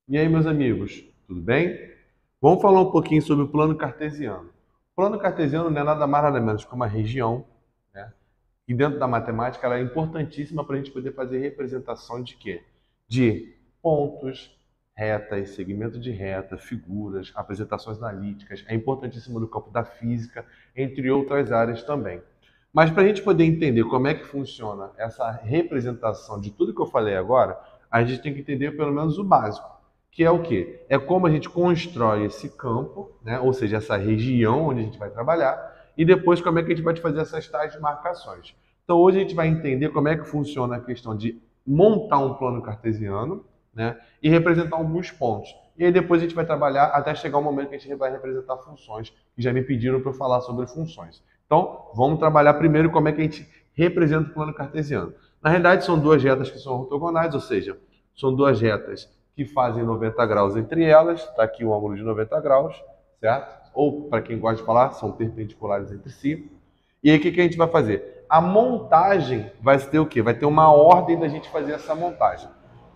E aí, meus amigos, tudo bem? Vamos falar um pouquinho sobre o plano cartesiano. O plano cartesiano não é nada mais nada menos que uma região, né? E dentro da matemática ela é importantíssima para a gente poder fazer representação de quê? De pontos, retas, segmento de reta, figuras, apresentações analíticas. É importantíssimo no campo da física, entre outras áreas também. Mas para a gente poder entender como é que funciona essa representação de tudo que eu falei agora, a gente tem que entender pelo menos o básico, que é o quê? É como a gente constrói esse campo, né? Ou seja, essa região onde a gente vai trabalhar, e depois como é que a gente vai fazer essas tais marcações. Então hoje a gente vai entender como é que funciona a questão de montar um plano cartesiano, né? E representar alguns pontos. E aí depois a gente vai trabalhar até chegar o momento que a gente vai representar funções, que já me pediram para eu falar sobre funções. Então, vamos trabalhar primeiro como é que a gente representa o plano cartesiano. Na realidade, são duas retas que são ortogonais, ou seja, são duas retas que fazem 90 graus entre elas. Está aqui o ângulo de 90 graus, certo? Ou, para quem gosta de falar, são perpendiculares entre si. E aí, o que a gente vai fazer? A montagem vai ter o quê? Vai ter uma ordem da gente fazer essa montagem.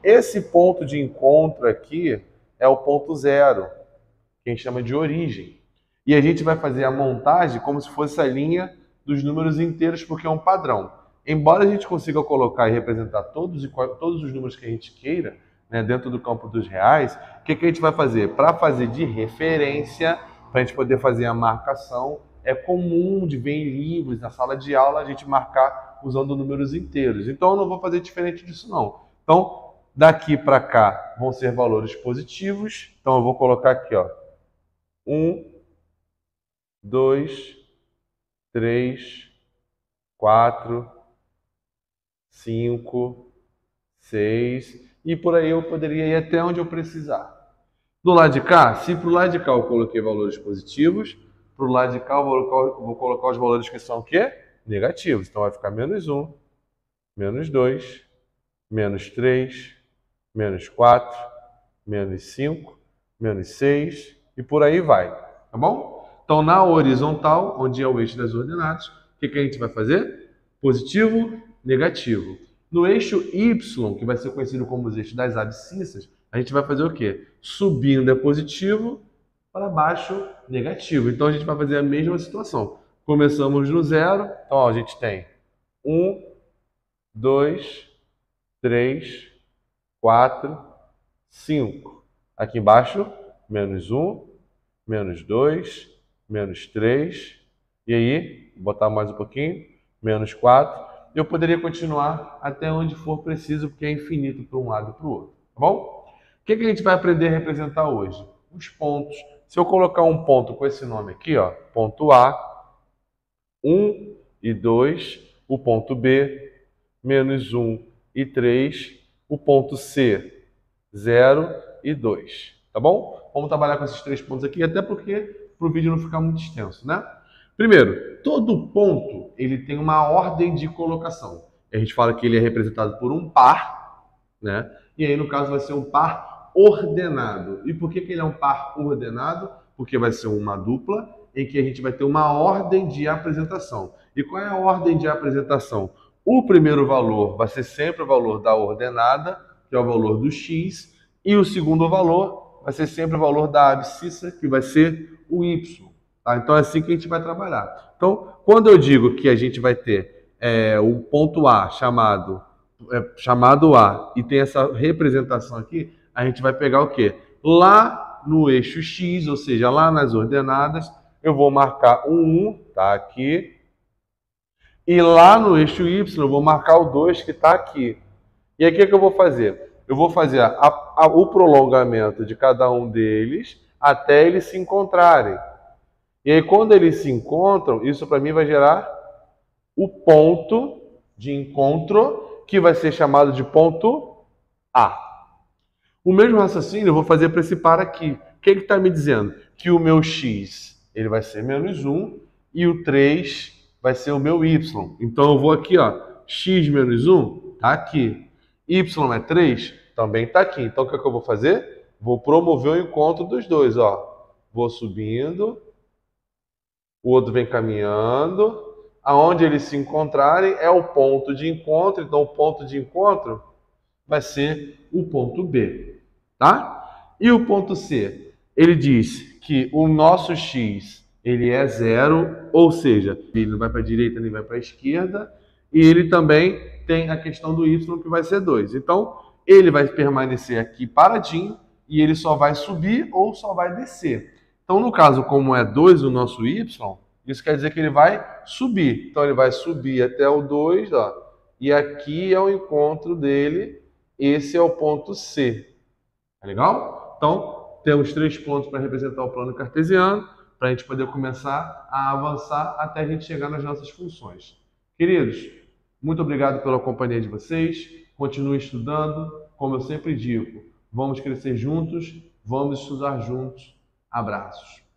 Esse ponto de encontro aqui é o ponto zero, que a gente chama de origem. E a gente vai fazer a montagem como se fosse a linha dos números inteiros, porque é um padrão. Embora a gente consiga colocar e representar todos os números que a gente queira, né, dentro do campo dos reais, o que a gente vai fazer? Para fazer de referência, para a gente poder fazer a marcação, é comum de ver em livros, na sala de aula, a gente marcar usando números inteiros. Então eu não vou fazer diferente disso não. Então, daqui para cá vão ser valores positivos. Então eu vou colocar aqui, ó, 1, 2, 3, 4, 5, 6, e por aí eu poderia ir até onde eu precisar. Do lado de cá, se para o lado de cá eu coloquei valores positivos, para o lado de cá eu vou colocar os valores que são o quê? Negativos. Então vai ficar menos 1, menos 2, menos 3, menos 4, menos 5, menos 6 e por aí vai. Tá bom? Então na horizontal, onde é o eixo das ordenadas, o que a gente vai fazer? Positivo, negativo. No eixo Y, que vai ser conhecido como os eixos das abscissas, a gente vai fazer o quê? Subindo é positivo, para baixo, negativo. Então a gente vai fazer a mesma situação. Começamos no zero, então ó, a gente tem 1, 2, 3, 4, 5. Aqui embaixo, menos 1, menos 2, menos 3. E aí, vou botar mais um pouquinho, menos 4. Eu poderia continuar até onde for preciso, porque é infinito para um lado e para o outro. Tá bom? O que a gente vai aprender a representar hoje? Os pontos. Se eu colocar um ponto com esse nome aqui, ó, ponto A, 1 e 2, o ponto B, menos 1 e 3, o ponto C, 0 e 2. Tá bom? Vamos trabalhar com esses três pontos aqui, até porque para o vídeo não ficar muito extenso, né? Primeiro, todo ponto ele tem uma ordem de colocação. A gente fala que ele é representado por um par, né? E aí, no caso, vai ser um par ordenado. E por que ele é um par ordenado? Porque vai ser uma dupla em que a gente vai ter uma ordem de apresentação. E qual é a ordem de apresentação? O primeiro valor vai ser sempre o valor da ordenada, que é o valor do x, e o segundo valor vai ser sempre o valor da abscissa, que vai ser o y. Tá? Então é assim que a gente vai trabalhar. Então, quando eu digo que a gente vai ter o ponto A chamado A e tem essa representação aqui, a gente vai pegar o quê? Lá no eixo X, ou seja, lá nas ordenadas, eu vou marcar um 1, tá aqui, e lá no eixo Y eu vou marcar o 2 que está aqui. E aí o que eu vou fazer? Eu vou fazer o prolongamento de cada um deles até eles se encontrarem. E aí quando eles se encontram, isso para mim vai gerar o ponto de encontro, que vai ser chamado de ponto A. O mesmo raciocínio eu vou fazer para esse par aqui. O que ele está me dizendo? Que o meu x ele vai ser menos 1 e o 3 vai ser o meu y. Então eu vou aqui, ó, x menos 1 está aqui. Y é 3? Também está aqui. Então o que eu vou fazer? Vou promover o encontro dos dois. Ó. Vou subindo, o outro vem caminhando. Aonde eles se encontrarem é o ponto de encontro. Então o ponto de encontro vai ser o ponto B. Tá? E o ponto C? Ele diz que o nosso x ele é zero, ou seja, ele não vai para a direita nem vai para a esquerda, e ele também tem a questão do y que vai ser 2. Então, ele vai permanecer aqui paradinho e ele só vai subir ou só vai descer. Então, no caso, como é 2 o nosso y, isso quer dizer que ele vai subir. Então, ele vai subir até o 2, ó, e aqui é o encontro dele, esse é o ponto C. Tá legal? Então, temos 3 pontos para representar o plano cartesiano, para a gente poder começar a avançar até a gente chegar nas nossas funções. Queridos, muito obrigado pela companhia de vocês. Continue estudando. Como eu sempre digo, vamos crescer juntos, vamos estudar juntos. Abraços.